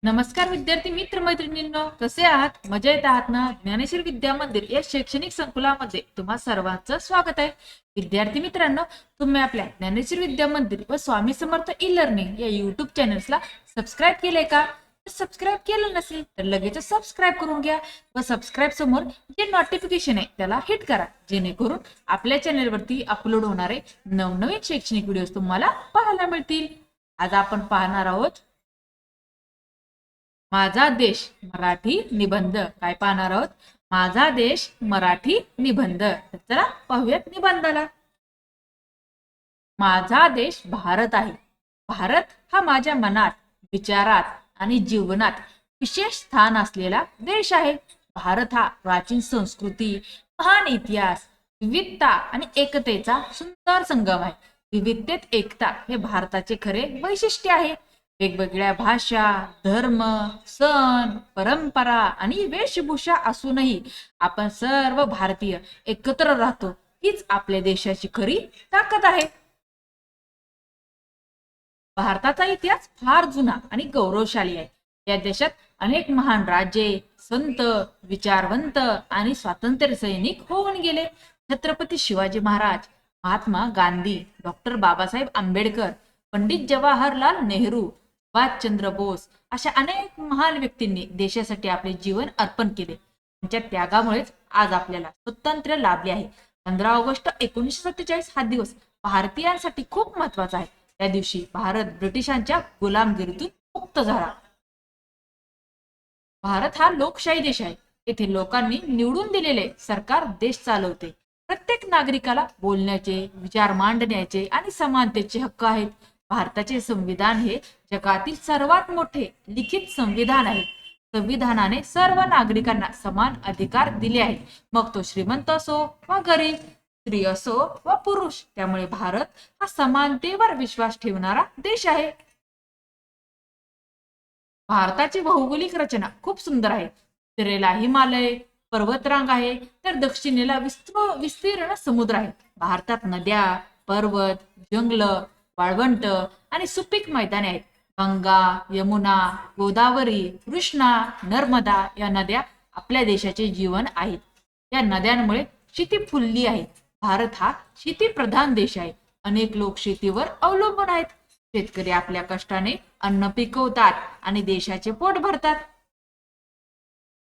नमस्कार विद्यार्थी मित्र मैत्रिणींनो, कसे आहात? मजेत आहात ना? ज्ञानेश्वर विद्या मंदिर या शैक्षणिक संकुलामध्ये तुम्हा सर्वांचं स्वागत आहे. विद्यार्थी मित्रांनो, तुम्ही आपल्या ज्ञानेश्वर विद्या मंदिर व स्वामी समर्थ ई लर्निंग या युट्यूब चॅनल्सला सबस्क्राईब केले का? सबस्क्राईब केलं नसेल तर लगेच सबस्क्राईब करून घ्या व सबस्क्राईब समोर जे नोटिफिकेशन आहे त्याला हिट करा, जेणेकरून आपल्या चॅनलवरती अपलोड होणारे नवनवीन शैक्षणिक व्हिडिओ तुम्हाला पाहायला मिळतील. आज आपण पाहणार आहोत माझा देश मराठी निबंध. काय पाहणार आहोत? माझा देश मराठी निबंध. चला पाहूयात निबंधाला. माझा देश भारत आहे. भारत हा माझ्या मनात, विचारात आणि जीवनात विशेष स्थान असलेला देश आहे. भारत हा प्राचीन संस्कृती, महान इतिहास, विविधता आणि एकतेचा सुंदर संगम आहे. विविधतेत एकता हे भारताचे खरे वैशिष्ट्य आहे. वेगवेगळ्या भाषा, धर्म, सण, परंपरा आणि वेशभूषा असूनही आपण सर्व भारतीय एकत्र राहतो. हीच आपल्या देशाची खरी ताकद आहे. भारताचा इतिहास फार जुना आणि गौरवशाली आहे. या देशात अनेक महान राजे, संत, विचारवंत आणि स्वातंत्र्य सैनिक होऊन गेले. छत्रपती शिवाजी महाराज, महात्मा गांधी, डॉक्टर बाबासाहेब आंबेडकर, पंडित जवाहरलाल नेहरू, सुभाषचंद्र बोस अशा अनेक महान व्यक्तींनी देशासाठी आपले जीवन अर्पण केले. त्यांच्या त्यागामुळेच आज आपल्याला स्वातंत्र्य लाभले आहे. 15 ऑगस्ट 1947 हा दिवस भारतीयांसाठी खूप महत्वाचा आहे. त्या दिवशी भारत ब्रिटिशांच्या गुलामगिरीतून मुक्त झाला. भारत हा लोकशाही देश आहे. येथे लोकांनी निवडून दिलेले सरकार देश चालवते. प्रत्येक नागरिकाला बोलण्याचे, विचार मांडण्याचे आणि समानतेचे हक्क आहेत. भारताचे संविधान हे जगातील सर्वात मोठे लिखित संविधान आहे. संविधानाने सर्व नागरिकांना समान अधिकार दिले आहेत, मग तो श्रीमंत असो वा गरीब, स्त्री असो वा पुरुष. त्यामुळे भारत हा समानतेवर विश्वास ठेवणारा देश आहे. भारताची भौगोलिक रचना खूप सुंदर आहे. उत्तरेला हिमालय पर्वतरांग आहे, तर दक्षिणेला विस्तीर्ण समुद्र आहे. भारतात नद्या, पर्वत, जंगल, वाळवंट आणि सुपीक मैदाने आहेत. गंगा, यमुना, गोदावरी, कृष्णा, नर्मदा या नद्या आपल्या देशाचे जीवन आहेत. या नद्यांमुळे शेती फुलली आहे. भारत हा शेतीप्रधान देश आहे. अनेक लोक शेतीवर अवलंबून आहेत. शेतकरी आपल्या कष्टाने अन्न पिकवतात आणि देशाचे पोट भरतात.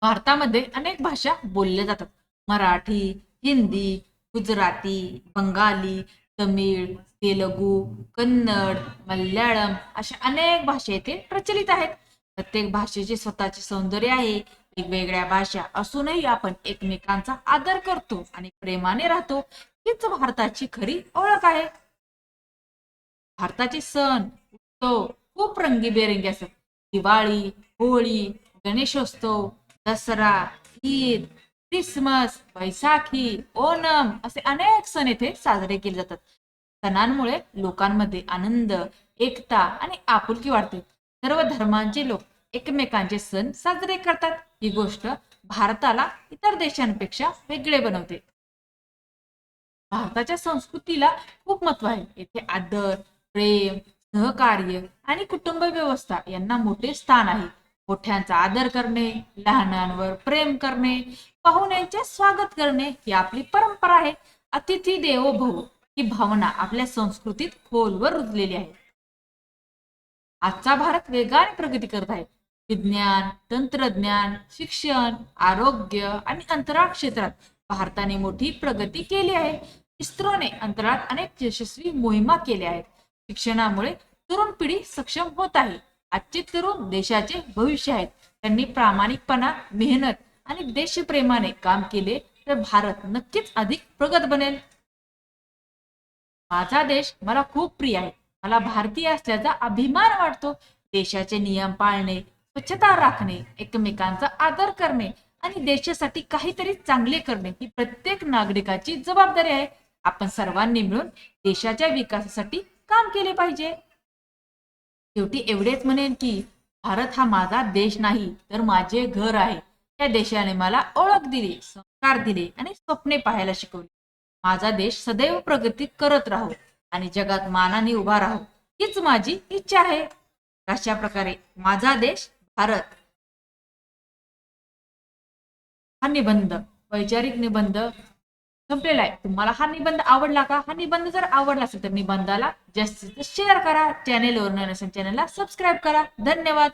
भारतामध्ये अनेक भाषा बोलल्या जातात. मराठी, हिंदी, गुजराती, बंगाली, तमिळ, तेलुगू, कन्नड, मल्याळम अशा अनेक भाषा येथे प्रचलित आहेत. प्रत्येक भाषेचे स्वतःचे सौंदर्य आहे. वेगवेगळ्या भाषा असूनही आपण एकमेकांचा आदर करतो आणि प्रेमाने राहतो. हीच भारताची खरी ओळख आहे. भारताचे सण उत्सव खूप रंगीबेरंगी असतात. दिवाळी, होळी, गणेशोत्सव, दसरा, ईद, ख्रिसमस, बैसाखी, ओणम असे अनेक सण येथे साजरे केले जातात. सणांमुळे लोकांमध्ये आनंद, एकता आणि आपुलकी वाढते. सर्व धर्मांचे लोक एकमेकांचे सण साजरे करतात. ही गोष्ट भारताला इतर देशांपेक्षा वेगळे बनवते. भारताच्या संस्कृतीला खूप महत्व आहे. येथे आदर, प्रेम, सहकार्य आणि कुटुंब व्यवस्था यांना मोठे स्थान आहे. मोठ्यांचा आदर करणे, लहानांवर प्रेम करणे, पाहुण्यांचे स्वागत करणे ही आपली परंपरा आहे. अतिथी देवो भव ही भावना आपल्या संस्कृतीत खोलवर रुजलेली आहे. आजचा भारत वेगाने प्रगती करत आहे. विज्ञान, तंत्रज्ञान, शिक्षण, आरोग्य आणि अंतराळ क्षेत्रात भारताने मोठी प्रगती केली आहे. इस्रोने अंतराळात अनेक यशस्वी मोहिमा केल्या आहेत. शिक्षणामुळे तरुण पिढी सक्षम होत आहे. आजचे तरुण देशाचे भविष्य आहेत. त्यांनी प्रामाणिकपणा, मेहनत आणि देशप्रेमाने काम केले तर भारत नक्कीच अधिक प्रगत बनेल. माझा देश मला खूप प्रिय आहे. मला भारतीय असल्याचा अभिमान वाटतो. देशाचे नियम पाळणे, स्वच्छता राखणे, एकमेकांचा आदर करणे आणि देशासाठी काहीतरी चांगले करणे ही प्रत्येक नागरिकाची जबाबदारी आहे. आपण सर्वांनी मिळून देशाच्या विकासासाठी काम केले पाहिजे. शेवटी एवढेच म्हणेन की भारत हा माझा देश नाही तर माझे घर आहे. या देशाने मला ओळख दिली, संस्कार दिले आणि स्वप्ने पाहायला शिकवली. माझा देश सदैव प्रगती करत राहो आणि जगात मानाने उभा राहो हीच माझी इच्छा आहे. अशा प्रकारे माझा देश भारत. हा निबंध वैचारिक निबंध संपलेला आहे. तुम्हाला हा निबंध आवडला का? हा निबंध जर आवडला असेल तर निबंधाला जास्तीत जास्त शेअर करा. चॅनेलवर नसेल चॅनेलला सबस्क्राईब करा. धन्यवाद.